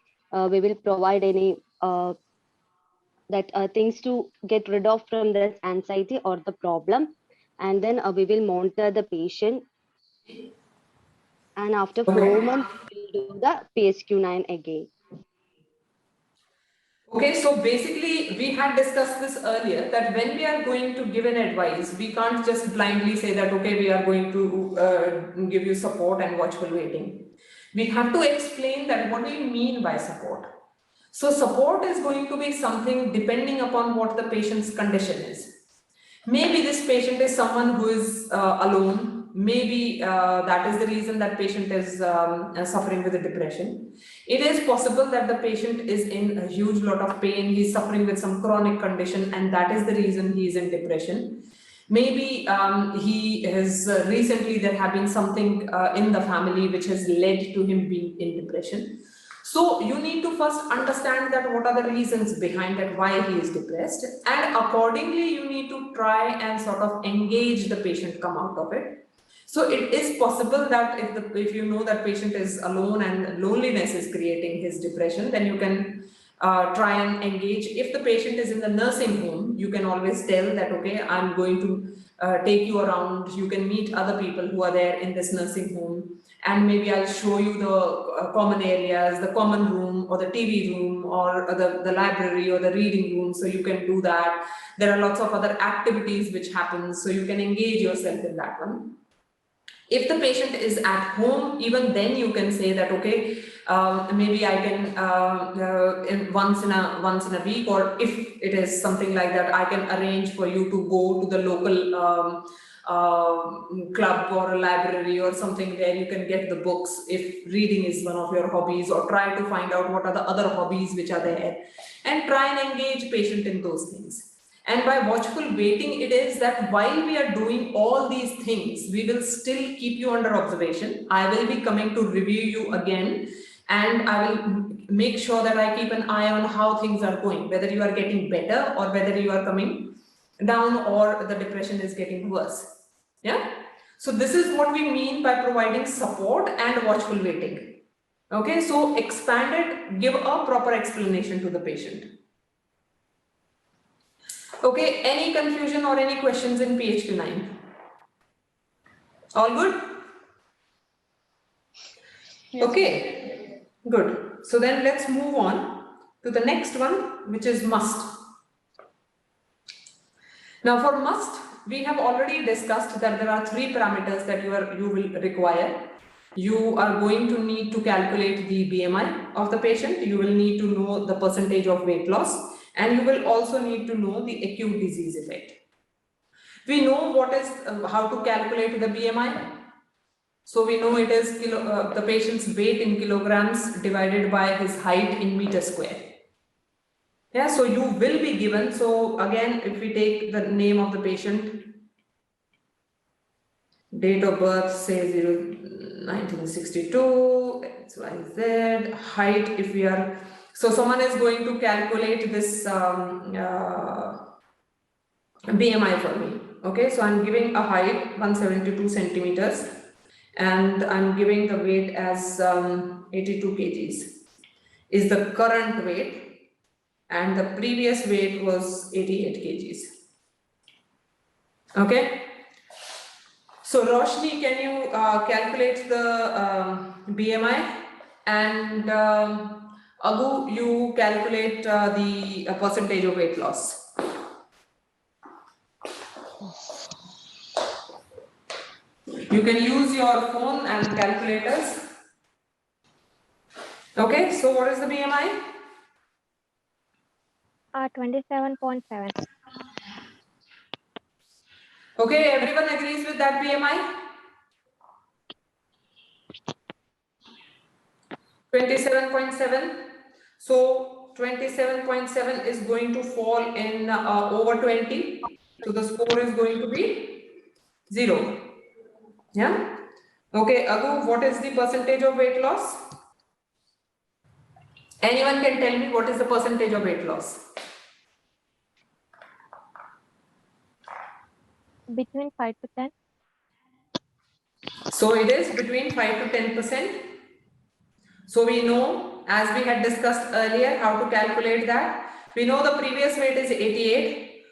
we will provide any things to get rid of from this anxiety or the problem, and then we will monitor the patient, and after 4 months we will do the PHQ-9 again. Okay, so basically we had discussed this earlier that when we are going to give an advice, we can't just blindly say that, okay, we are going to give you support and watchful waiting. We have to explain that what do you mean by support? So support is going to be something depending upon what the patient's condition is. Maybe this patient is someone who is alone. Maybe that is the reason that patient is suffering with a depression. It is possible that the patient is in a huge lot of pain. He's suffering with some chronic condition, and that is the reason he is in depression. Maybe he has recently there have been something in the family which has led to him being in depression. So you need to first understand that what are the reasons behind that, why he is depressed, and accordingly you need to try and sort of engage the patient come out of it. So it is possible that if you know that patient is alone and loneliness is creating his depression, then you can try and engage. If the patient is in the nursing home, you can always tell that, okay, I'm going to take you around. You can meet other people who are there in this nursing home, and maybe I'll show you the common areas, the common room or the TV room or the library or the reading room. So you can do that. There are lots of other activities which happen. So you can engage yourself in that one. If the patient is at home, even then you can say that, okay, maybe I can once in a week, or if it is something like that, I can arrange for you to go to the local club or a library or something where you can get the books if reading is one of your hobbies, or try to find out what are the other hobbies which are there and try and engage patient in those things. And by watchful waiting, it is that while we are doing all these things, we will still keep you under observation. I will be coming to review you again, and I will make sure that I keep an eye on how things are going, whether you are getting better or whether you are coming down or the depression is getting worse. Yeah. So this is what we mean by providing support and watchful waiting. Okay. So expand it, give a proper explanation to the patient. Okay, any confusion or any questions in PHQ 9? All good? Yes. Okay, good. So then let's move on to the next one, which is must. Now for must, we have already discussed that there are 3 parameters that you will require. You are going to need to calculate the BMI of the patient. You will need to know the percentage of weight loss. And you will also need to know the acute disease effect. We know what is how to calculate the BMI. So we know it is the patient's weight in kilograms divided by his height in meters square. Yeah, so you will be given. So again, if we take the name of the patient, date of birth, say 1962, XYZ, height, if we are. So someone is going to calculate this BMI for me. Okay, so I'm giving a height 172 centimeters and I'm giving the weight as 82 kgs is the current weight, and the previous weight was 88 kgs. Okay, so Roshni, can you calculate the BMI, and Agu, you calculate the percentage of weight loss. You can use your phone and calculators. Okay, so what is the BMI? 27.7. Okay, everyone agrees with that BMI? 27.7. So 27.7 is going to fall in over 20. So the score is going to be 0. Yeah. Okay, Agu, what is the percentage of weight loss? Anyone can tell me what is the percentage of weight loss? Between 5 to 10. So it is between 5 to 10%. So we know, as we had discussed earlier, how to calculate that. We know the previous weight is 88.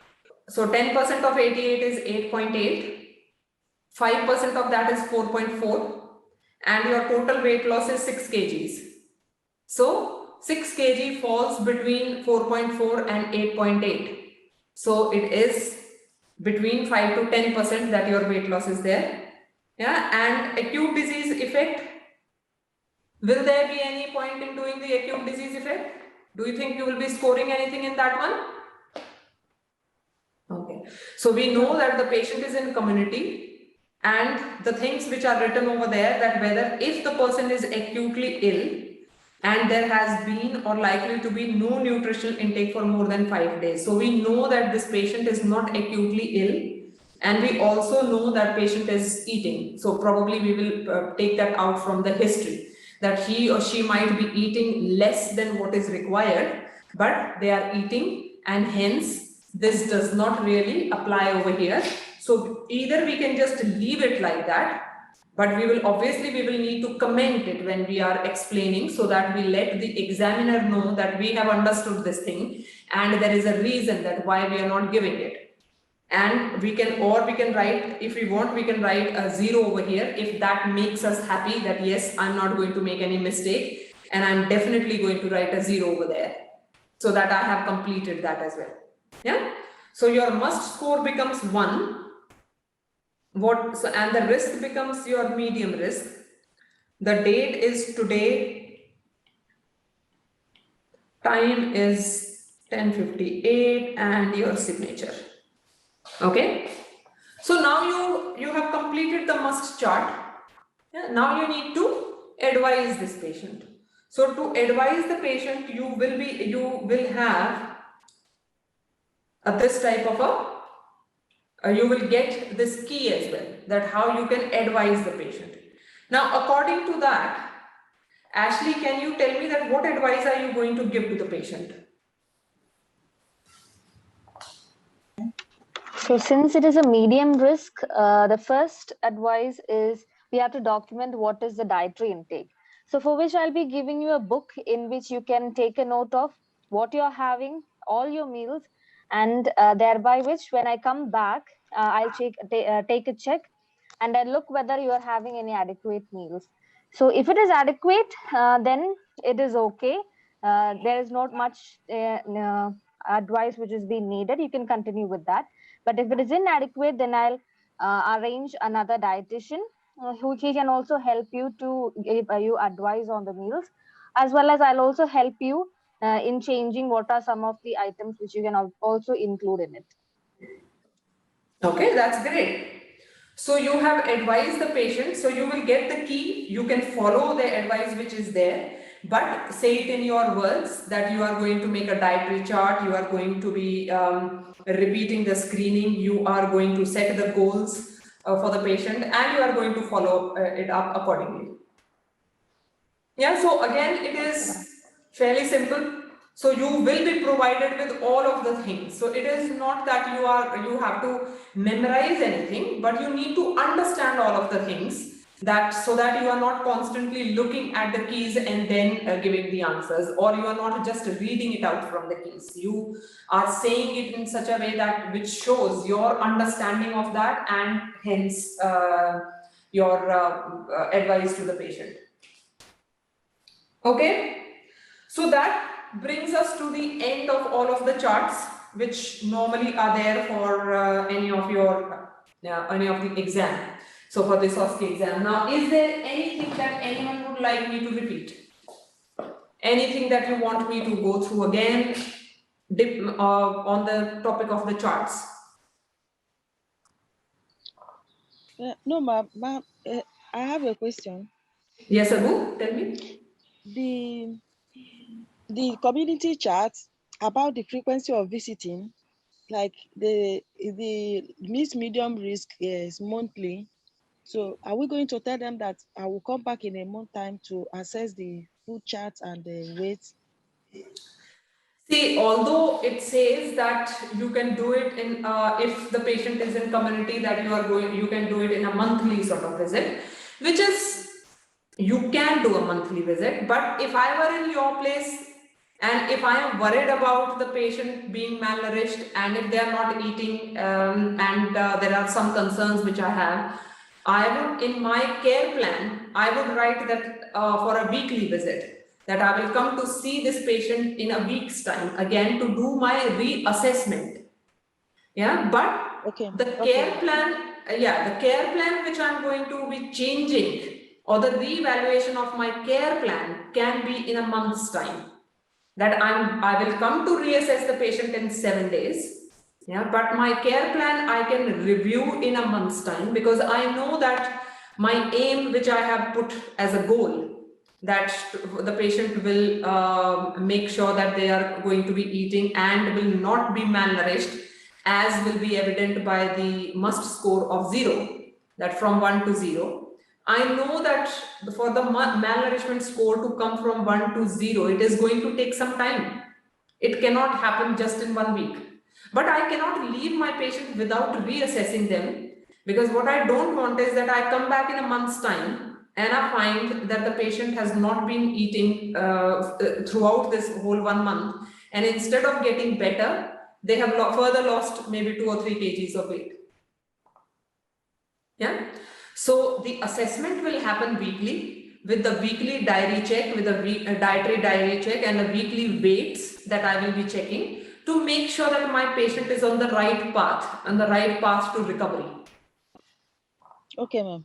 So 10% of 88 is 8.8. 5% of that is 4.4. And your total weight loss is 6 kgs. So 6 kg falls between 4.4 and 8.8. So it is between 5 to 10% that your weight loss is there. Yeah, and acute disease effect. Will there be any point in doing the acute disease effect? Do you think you will be scoring anything in that one? Okay, so we know that the patient is in community, and the things which are written over there, that whether if the person is acutely ill and there has been or likely to be no nutritional intake for more than 5 days. So we know that this patient is not acutely ill, and we also know that patient is eating. So probably we will take that out from the history, that he or she might be eating less than what is required, but they are eating, and hence this does not really apply over here. So either we can just leave it like that, but we will need to comment it when we are explaining, so that we let the examiner know that we have understood this thing and there is a reason that why we are not giving it. And we can write, if we want, we can write a 0 over here if that makes us happy, that yes, I'm not going to make any mistake, and I'm definitely going to write a 0 over there, so that I have completed that as well. Yeah, so your must score becomes 1. And the risk becomes your medium risk. The date is today, time is 10:58, and your signature. Okay, so now you have completed the must chart. Yeah, now you need to advise this patient. So to advise the patient, you will have this type of you will get this key as well, that how you can advise the patient. Now, according to that, Ashley, can you tell me that what advice are you going to give to the patient? So since it is a medium risk, the first advice is we have to document what is the dietary intake. So for which I'll be giving you a book in which you can take a note of what you're having, all your meals, and thereby which when I come back, I'll take a check and I'll look whether you are having any adequate meals. So if it is adequate, then it is okay. There is not much advice which is being needed. You can continue with that. But if it is inadequate, then I'll arrange another dietitian who he can also help you to give you advice on the meals, as well as I'll also help you in changing what are some of the items which you can also include in it. Okay, that's great. So you have advised the patient, so you will get the key, you can follow the advice which is there, but say it in your words that you are going to make a dietary chart, you are going to be repeating the screening, you are going to set the goals for the patient, and you are going to follow it up accordingly. Yeah, so again, it is fairly simple. So you will be provided with all of the things. So it is not that you have to memorize anything, but you need to understand all of the things, that so that you are not constantly looking at the keys and then giving the answers, or you are not just reading it out from the keys. You are saying it in such a way that which shows your understanding of that, and hence your advice to the patient. Okay, so that brings us to the end of all of the charts which normally are there for any of the exam. So for this OSCE exam. Now, is there anything that anyone would like me to repeat? Anything that you want me to go through again on the topic of the charts? No, ma'am. I have a question. Yes, Abu, tell me. The community chart about the frequency of visiting, like the mixed medium risk is monthly. So are we going to tell them that I will come back in a month time to assess the food chart and the weight? See, although it says that you can do it in if the patient is in community, that you can do it in a monthly sort of visit, which is, you can do a monthly visit. But if I were in your place, and if I am worried about the patient being malnourished, and if they are not eating, and there are some concerns which I have, I would, in my care plan, I would write that for a weekly visit, that I will come to see this patient in a week's time again to do my reassessment. Yeah, but okay, the care plan, the care plan which I'm going to be changing, or the re-evaluation of my care plan, can be in a month's time. that I will come to reassess the patient in 7 days. Yeah, but my care plan I can review in a month's time, because I know that my aim, which I have put as a goal, that the patient will make sure that they are going to be eating and will not be malnourished, as will be evident by the must score of 0, that from 1 to 0. I know that for the malnourishment score to come from 1 to 0, it is going to take some time. It cannot happen just in 1 week. But I cannot leave my patient without reassessing them, because what I don't want is that I come back in a month's time and I find that the patient has not been eating throughout this whole 1 month, and instead of getting better, they have further lost maybe 2 or 3 kgs of weight. Yeah. So the assessment will happen weekly, with the weekly diary check, with a dietary diary check, and the weekly weights that I will be checking, to make sure that my patient is on the right path to recovery. Okay, ma'am.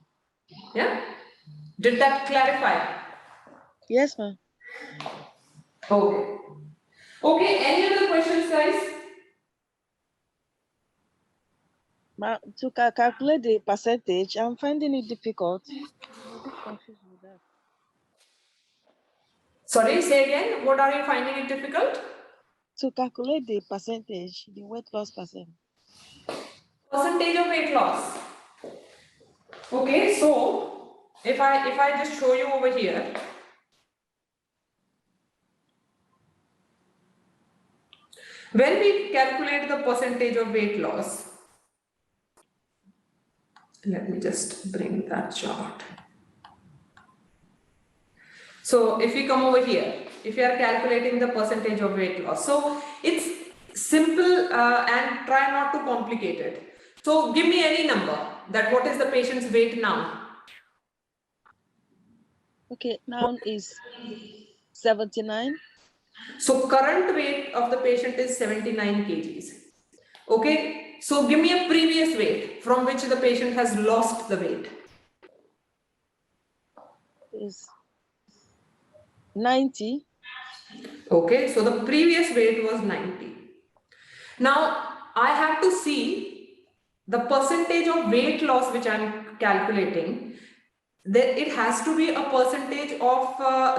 Yeah. Did that clarify? Yes, ma'am. Okay. Okay, any other questions, guys? Ma, to calculate the percentage, I'm finding it difficult. I'm a bit confused with that. Sorry, say again. What are you finding it difficult? To calculate the percentage, the weight loss percent. Percentage of weight loss. Okay, so if I just show you over here, when we calculate the percentage of weight loss, let me just bring that chart. So if we come over here, if you are calculating the percentage of weight loss, so it's simple and try not to complicate it. So give me any number, that what is the patient's weight now? Okay, now is 79. So current weight of the patient is 79 kgs. Okay, so give me a previous weight from which the patient has lost the weight. Is 90. Okay, so the previous weight was 90. Now I have to see the percentage of weight loss which I am calculating. That it has to be a percentage of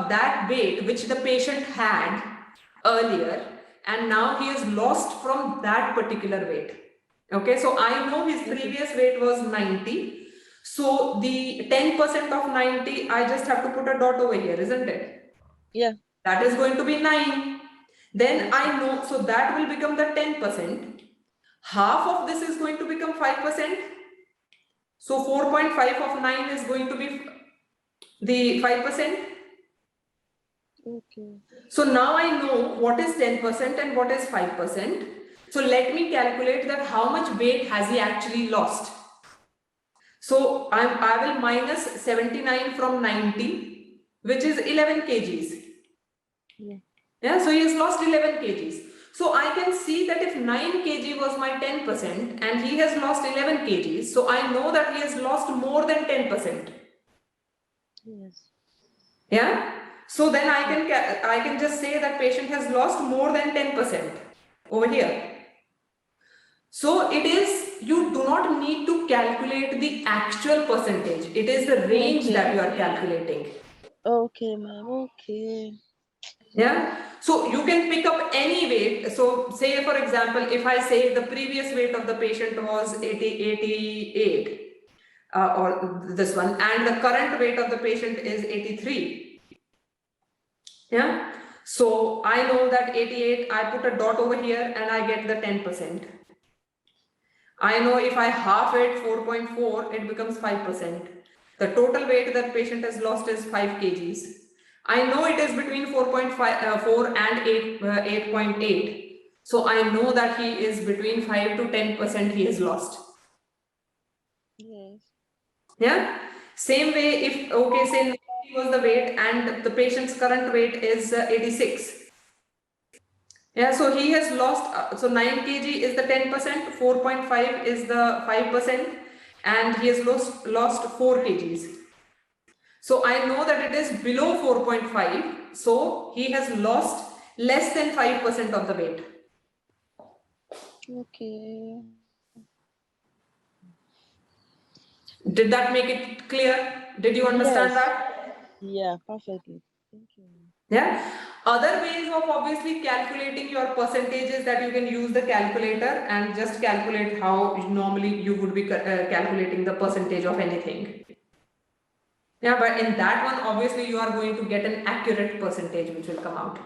that weight which the patient had earlier, and now he has lost from that particular weight. Okay, so I know his previous weight was 90. So the 10% of 90, I just have to put a dot over here, isn't it? Yeah. That is going to be 9. Then I know, so that will become the 10%. Half of this is going to become 5%. So 4.5 of 9 is going to be the 5%. Okay. So now I know what is 10% and what is 5%. So let me calculate that how much weight has he actually lost. So I will minus 79 from 90, which is 11 kgs. Yeah, so he has lost 11 kgs. So I can see that if 9 kg was my 10% and he has lost 11 kgs, so I know that he has lost more than 10%. Yes. Yeah. So then I can just say that patient has lost more than 10% over here. So it is, you do not need to calculate the actual percentage. It is the range that you are calculating. Okay, ma'am. Okay. Yeah. So you can pick up any weight. So say, for example, if I say the previous weight of the patient was 88 or this one, and the current weight of the patient is 83. Yeah. So I know that 88, I put a dot over here and I get the 10%. I know if I half it, 4.4, it becomes 5%. The total weight that patient has lost is 5 kgs. I know it is between 4.4 and 8.8. So I know that he is between 5 to 10% he has lost. Yes. Yeah. Same way, if, okay, say 90 was the weight and the patient's current weight is 86. Yeah, so he has lost, so 9 kg is the 10%, 4.5 is the 5%, and he has lost 4 kgs. So I know that it is below 4.5, so he has lost less than 5% of the weight. Okay. Did that make it clear? Did you understand Yes. that? Yeah, perfectly. Thank you. Yeah. Other ways of obviously calculating your percentages that you can use the calculator and just calculate how normally you would be calculating the percentage of anything. Yeah, but in that one, obviously you are going to get an accurate percentage which will come out.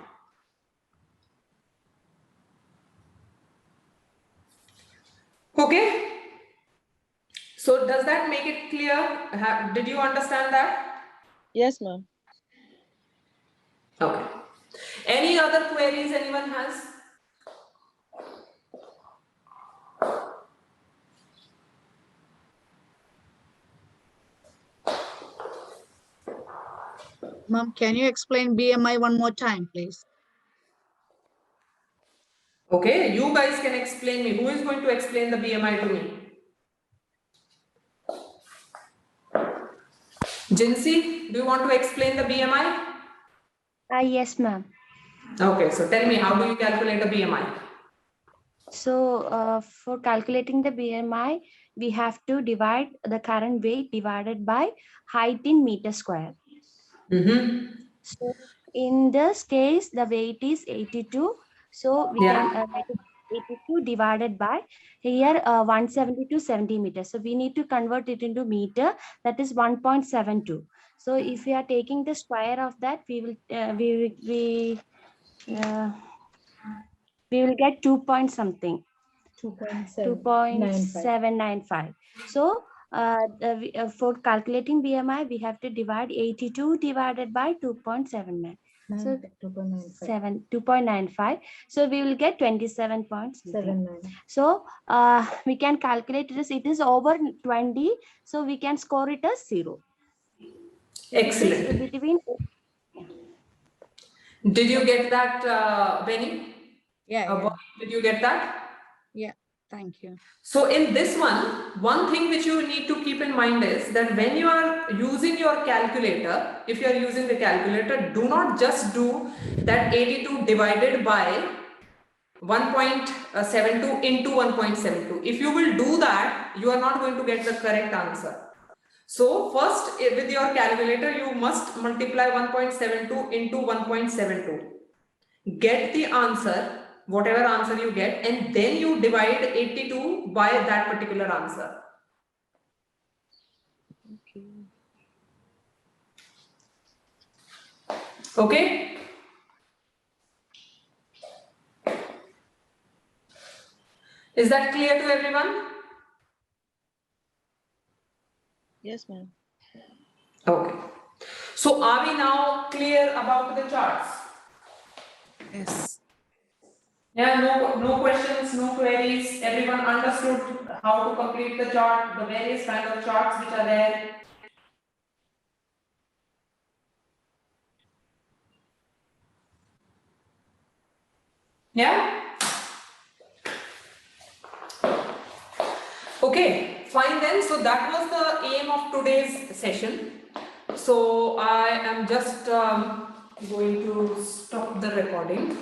Okay. So does that make it clear? Did you understand that? Yes, ma'am. Okay. Any other queries anyone has? Ma'am, can you explain BMI one more time, please? Okay, you guys can explain me. Who is going to explain the BMI to me? Jinsi, do you want to explain the BMI? Yes, ma'am. Okay, so tell me, how do you calculate the BMI? So for calculating the BMI, we have to divide the current weight divided by height in meter square. So in this case, the weight is 82. So we can make it 82 divided by here 172 centimeters. So we need to convert it into meter. That is 1.72. So if we are taking the square of that, we will get 2 point something. 2.795. So for calculating BMI, we have to divide 82 divided by 2.79. So 2.95. So we will get 27.79. So we can calculate it as it is over 20. So we can score it as 0. Excellent. Did you get that, Benny? Yeah. Did you get that? Yeah, thank you. So in this one thing which you need to keep in mind is that when you are using your calculator, if you are using the calculator, do not just do that 82 divided by 1.72 into 1.72. If you will do that, you are not going to get the correct answer. So first with your calculator, you must multiply 1.72 into 1.72. Get the answer, whatever answer you get, and then you divide 82 by that particular answer. Okay. Is that clear to everyone? Yes, ma'am. Okay. So are we now clear about the charts? Yes. Yeah, no questions, no queries. Everyone understood how to complete the chart, the various kind of charts which are there. Yeah? Okay, fine then. So that was the aim of today's session. So I am just going to stop the recording.